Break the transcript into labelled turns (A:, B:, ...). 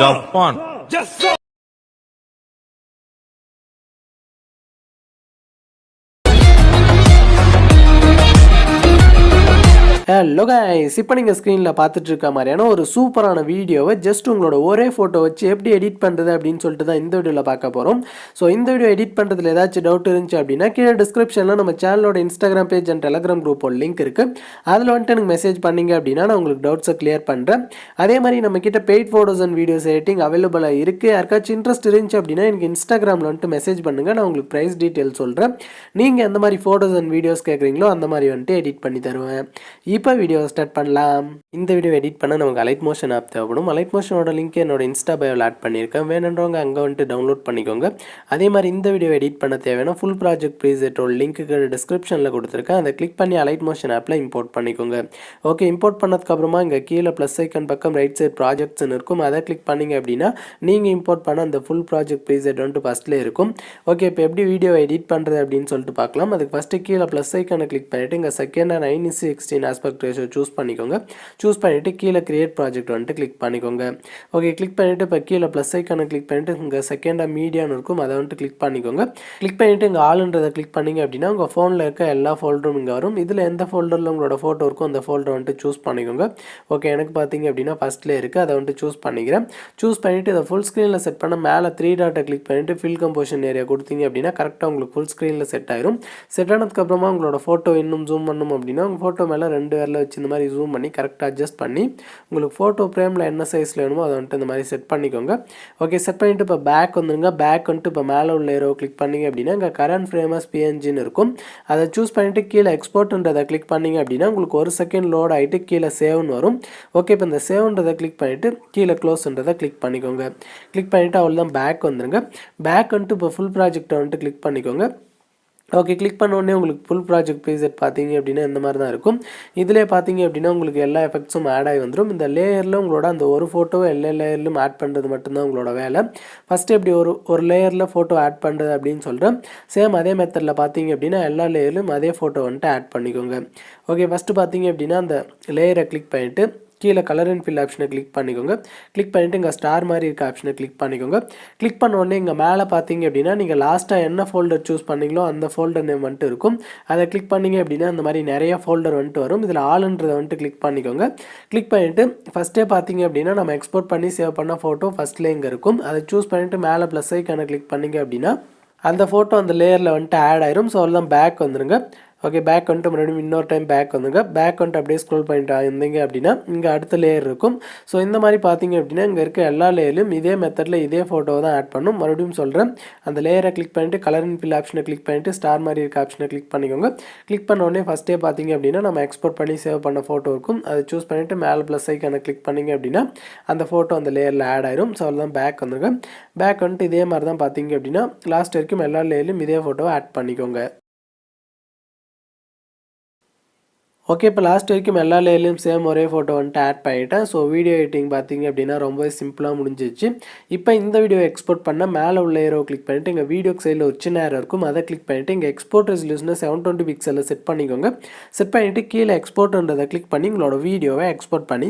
A: Japan.
B: Hello guys, இப்போ நீங்கள் ஸ்க்ரீனில் பார்த்துட்டு இருக்க மாதிரியான ஒரு சூப்பரான வீடியோவை ஜஸ்ட் உங்களோட ஒரே ஃபோட்டோ வச்சு எப்படி எடிட் பண்ணுறது அப்படின்னு சொல்லிட்டு தான் இந்த வீடியோவில் பார்க்க போகிறோம். ஸோ இந்த வீடியோ எடிட் பண்ணுறதுல ஏதாச்சும் டவுட் இருந்துச்சு அப்படின்னா கீழே டிஸ்கிரிப்ஷனில் நம்ம சேனலோட இன்ஸ்டாகிராம் பேஜ் அண்ட் டெலகிராம் குரூப்போட லிங்க் இருக்குது. அதில் வந்துட்டு எனக்கு மெசேஜ் பண்ணிங்க அப்படின்னா நான் உங்களுக்கு டவுட்ஸை கிளியர் பண்ணுறேன். அதே மாதிரி நம்மக்கிட்ட paid photos and videos editing அவைலபிளாக இருக்குது. யாருக்காச்சும் இன்ட்ரெஸ்ட் இருந்துச்சு அப்படின்னா எனக்கு இன்ஸ்டாகிராமில் வந்துட்டு மெசேஜ் பண்ணுங்கள். நான் உங்களுக்கு ப்ரைஸ் டீட்டெயில் சொல்கிறேன். நீங்கள் எந்த மாதிரி ஃபோட்டோஸ் அண்ட் வீடியோஸ் கேட்குறீங்களோ அந்த மாதிரி வந்துட்டு எடிட் பண்ணி தருவேன். இப்போ வீடியோ ஸ்டார்ட் பண்ணலாம். இந்த வீடியோ எடிட் பண்ண நமக்கு அலைட் மோஷன் ஆப் தேவைப்படும். அலைட் மோஷனோட லிங்க் என்னோட இன்ஸ்டா பயோவில் ஆட் பண்ணியிருக்கேன். வேணுன்றவங்க அங்கே வந்துட்டு டவுன்லோட் பண்ணிக்கோங்க. அதே மாதிரி இந்த வீடியோ எடிட் பண்ண தேவையான ஃபுல் ப்ராஜெக்ட் ப்ரீசெட்டோட லிங்க்கு டிஸ்கிரிப்ஷனில் கொடுத்துருக்கேன். அதை கிளிக் பண்ணி அலைட் மோஷன் ஆப்பில் இம்போர்ட் பண்ணிக்கோங்க. ஓகே, இம்போர்ட் பண்ணதுக்கப்புறமா இங்கே கீழே ப்ளஸ் ஐக்கன் பக்கம் ரைட் சைட் ப்ராஜெக்ட்ஸ்னு இருக்கும். அதை கிளிக் பண்ணிங்க அப்படின்னா நீங்கள் இம்போர்ட் பண்ண அந்த ஃபுல் ப்ராஜெக்ட் ப்ரீசெட் வந்துட்டு ஃபஸ்ட்லேயே இருக்கும். ஓகே, இப்போ எப்படி வீடியோ எடிட் பண்ணுறது அப்படின்னு சொல்லிட்டு பார்க்கலாம். அதுக்கு ஃபஸ்ட்டு கீழே ப்ளஸ் ஐக்கனை கிளிக் பண்ணிவிட்டு இங்கே செகண்ட் 9:16 ஆஸ்பெக்ட் ரேஷியோ சூஸ் பண்ணிக்கோங்க. சூஸ் பண்ணிவிட்டு கீழே கிரியேட் ப்ராஜெக்ட் வந்துட்டு கிளிக் பண்ணிக்கோங்க. ஓகே, கிளிக் பண்ணிவிட்டு இப்போ கீழே ப்ளஸ் ஐக்கானை கிளிக் பண்ணிவிட்டு இங்கே செகண்டாக மீடியான்னு இருக்கும், அதை வந்துட்டு கிளிக் பண்ணிக்கோங்க. கிளிக் பண்ணிவிட்டு இங்கே ஆளுன்றதை கிளிக் பண்ணிங்க அப்படின்னா உங்கள் ஃபோனில் இருக்க எல்லா ஃபோல்டரும் இங்கே வரும். இதில் எந்த ஃபோல்டரில் உங்களோட ஃபோட்டோ இருக்கும் அந்த ஃபோல்டர் வந்துட்டு சூஸ் பண்ணிக்கோங்க. ஓகே, எனக்கு பார்த்தீங்க அப்படின்னா ஃபஸ்ட்லேயே இருக்குது, அதை வந்துட்டு சூஸ் பண்ணிக்கிறேன். சூஸ் பண்ணிவிட்டு இதை ஃபுல் ஸ்க்ரீனில் செட் பண்ண மேலே 3 டாட்டை கிளிக் பண்ணிவிட்டு ஃபில் கம்போஷன் ஏரியா கொடுத்தீங்க அப்படின்னா கரெக்டாக உங்களுக்கு ஃபுல் ஸ்க்ரீனில் செட் ஆயிரும். செட் ஆனதுக்கப்புறமா உங்களோட ஃபோட்டோ இன்னும் ஜூம் பண்ணணும் அப்படின்னா உங்கள் ஃபோட்டோ மேலே 2 விரல வச்சு இந்த மாதிரி ஜூம் பண்ணி கரெக்டாக அட்ஜஸ்ட் பண்ணி உங்களுக்கு ஃபோட்டோ ஃப்ரேமில் என்ன சைஸில் வேணுமோ அதை வந்துட்டு இந்த மாதிரி செட் பண்ணிக்கோங்க. ஓகே, செட் பண்ணிவிட்டு இப்போ பேக் வந்துருங்க. பேக் வந்துட்டு இப்போ மேலே உள்ள ஏரோ கிளிக் பண்ணிங்க அப்படின்னா இங்கே கரண்ட் ஃப்ரேமஸ் பிஎன்ஜின்னு இருக்கும். அதை சூஸ் பண்ணிவிட்டு கீழே எக்ஸ்போர்ட்ன்றதை கிளிக் பண்ணிங்க அப்படின்னா உங்களுக்கு 1 செகண்ட் லோட் ஆகிட்டு கீழே சேவ்னு வரும். ஓகே, இப்போ இந்த சேவ்ன்றதை கிளிக் பண்ணிவிட்டு கீழே க்ளோஸ்ன்றதை கிளிக் பண்ணிக்கோங்க. கிளிக் பண்ணிவிட்டு அவ்வளோதான் பேக் வந்துருங்க. பேக் வந்துட்டு இப்போ ஃபுல் ப்ராஜெக்டை வந்துட்டு கிளிக் பண்ணிக்கோங்க. ஓகே, கிளிக் பண்ண உடனே உங்களுக்கு ஃபுல் ப்ராஜெக்ட் ப்ரீசெட் பார்த்தீங்க அப்படின்னா இந்த மாதிரி தான் இருக்கும். இதிலே பார்த்தீங்க அப்படின்னா உங்களுக்கு எல்லா எஃபெக்ட்ஸும் ஆட் ஆகி வந்துடும். இந்த லேயரில் உங்களோட அந்த ஒரு ஃபோட்டோவை எல்லா லேயர்லையும் ஆட் பண்ணுறது மட்டும்தான் உங்களோட வேலை. ஃபஸ்ட்டு எப்படி ஒரு லேயரில் ஃபோட்டோ ஆட் பண்ணுறது அப்படின்னு சொல்கிறேன். சேம் அதே மெத்தடில் பார்த்தீங்க அப்படின்னா எல்லா லேயர்லையும் அதே ஃபோட்டோ வந்துட்டு ஆட் பண்ணிக்கோங்க. ஓகே, ஃபஸ்ட்டு பார்த்தீங்க அப்படின்னா அந்த லேயரை கிளிக் பண்ணிவிட்டு கீழே கலர் அண்ட் ஃபில் ஆப்ஷனை கிளிக் பண்ணிக்கோங்க. கிளிக் பண்ணிவிட்டு இங்கே ஸ்டார் மாதிரி இருக்க ஆப்ஷனை கிளிக் பண்ணிக்கோங்க. கிளிக் பண்ண உடனே இங்கே மேலே பார்த்தீங்க அப்படின்னா நீங்கள் லாஸ்ட்டாக என்ன ஃபோல்டர் சூஸ் பண்ணிங்களோ அந்த ஃபோல்டர் நேம் வந்துட்டு இருக்கும். அதை கிளிக் பண்ணிங்க அப்படின்னா அந்த மாதிரி நிறைய ஃபோல்டர் வந்துட்டு வரும். இதில் ஆளுன்றதை வந்துட்டு கிளிக் பண்ணிக்கோங்க. கிளிக் பண்ணிவிட்டு ஃபஸ்ட்டே பார்த்தீங்க அப்படின்னா நம்ம எக்ஸ்போர்ட் பண்ணி சேவ் பண்ண ஃபோட்டோ ஃபஸ்ட்லேயே இங்கே இருக்கும். அதை சூஸ் பண்ணிவிட்டு மேலே ப்ளஸ் ஐக்கானை கிளிக் பண்ணிங்க அப்படின்னா அந்த ஃபோட்டோ அந்த லேயரில் வந்துட்டு ஆட் ஆயிரும். ஸோ அவ்வளோதான் பேக் வந்துருங்க. ஓகே, பேக் வந்துட்டு மறுபடியும் இன்னொரு டைம் பேக் வந்துங்க. பேக் வந்துட்டு அப்படியே ஸ்க்ரோல் பண்ணிட்டு இருந்தீங்க அப்படின்னா இங்கே அடுத்த லேயர் இருக்கும். ஸோ இந்த மாதிரி பார்த்தீங்க அப்படின்னா இங்கே இருக்க எல்லா லேயர்லையும் இதே மெத்தடில் இதே ஃபோட்டோவை தான் ஆட் பண்ணும். மறுபடியும் சொல்கிறேன், அந்த லேயரை கிளிக் பண்ணிவிட்டு கலர் அண்ட் ஃபில் ஆப்ஷனை கிளிக் பண்ணிவிட்டு ஸ்டார் மாதிரி இருக்க ஆப்ஷனை கிளிக் பண்ணிக்கோங்க. கிளிக் பண்ண உடனே ஃபஸ்ட்டே பார்த்தீங்க அப்படின்னா நம்ம எக்ஸ்போர்ட் பண்ணி சேவ் பண்ண ஃபோட்டோ இருக்கும். அதை சூஸ் பண்ணிவிட்டு மேலே ப்ளஸ் ஐக்கானை கிளிக் பண்ணிங்க அப்படின்னா அந்த ஃபோட்டோ அந்த லேயரில் ஆட் ஆயிரும். ஸோ அதுதான் பேக் வந்துருங்க. பேக் வந்துட்டு இதே மாதிரி தான் பார்த்தீங்க அப்படின்னா லாஸ்ட் வரைக்கும் எல்லா லேயர்லையும் இதே ஃபோட்டோவை ஆட் பண்ணிக்கோங்க. ஓகே, இப்போ லாஸ்ட் வரைக்கும் எல்லா லேயர்லையும் சேம் ஒரே ஃபோட்டோ வந்துட்டு ஆட் பண்ணிவிட்டேன். ஸோ வீடியோ எடிட்டிங் பார்த்தீங்க அப்படின்னா ரொம்பவே சிம்பிளாக முடிஞ்சிச்சு. இப்போ இந்த வீடியோ எக்ஸ்போர்ட் பண்ண மேலே உள்ள ஏரோ கிளிக் பண்ணிவிட்டு இங்கே வீடியோக்கு சைடில் ஒரு சின்ன ஏரோ இருக்கும். அதை கிளிக் பண்ணிவிட்டு இங்கே எக்ஸ்போர்ட் ரெசல்யூஷனை 720 பிக்சலில் செட் பண்ணிக்கோங்க. செட் பண்ணிவிட்டு கீழே எக்ஸ்போர்ட்ன்றதை கிளிக் பண்ணி உங்களோட வீடியோவை எக்ஸ்போர்ட் பண்ணி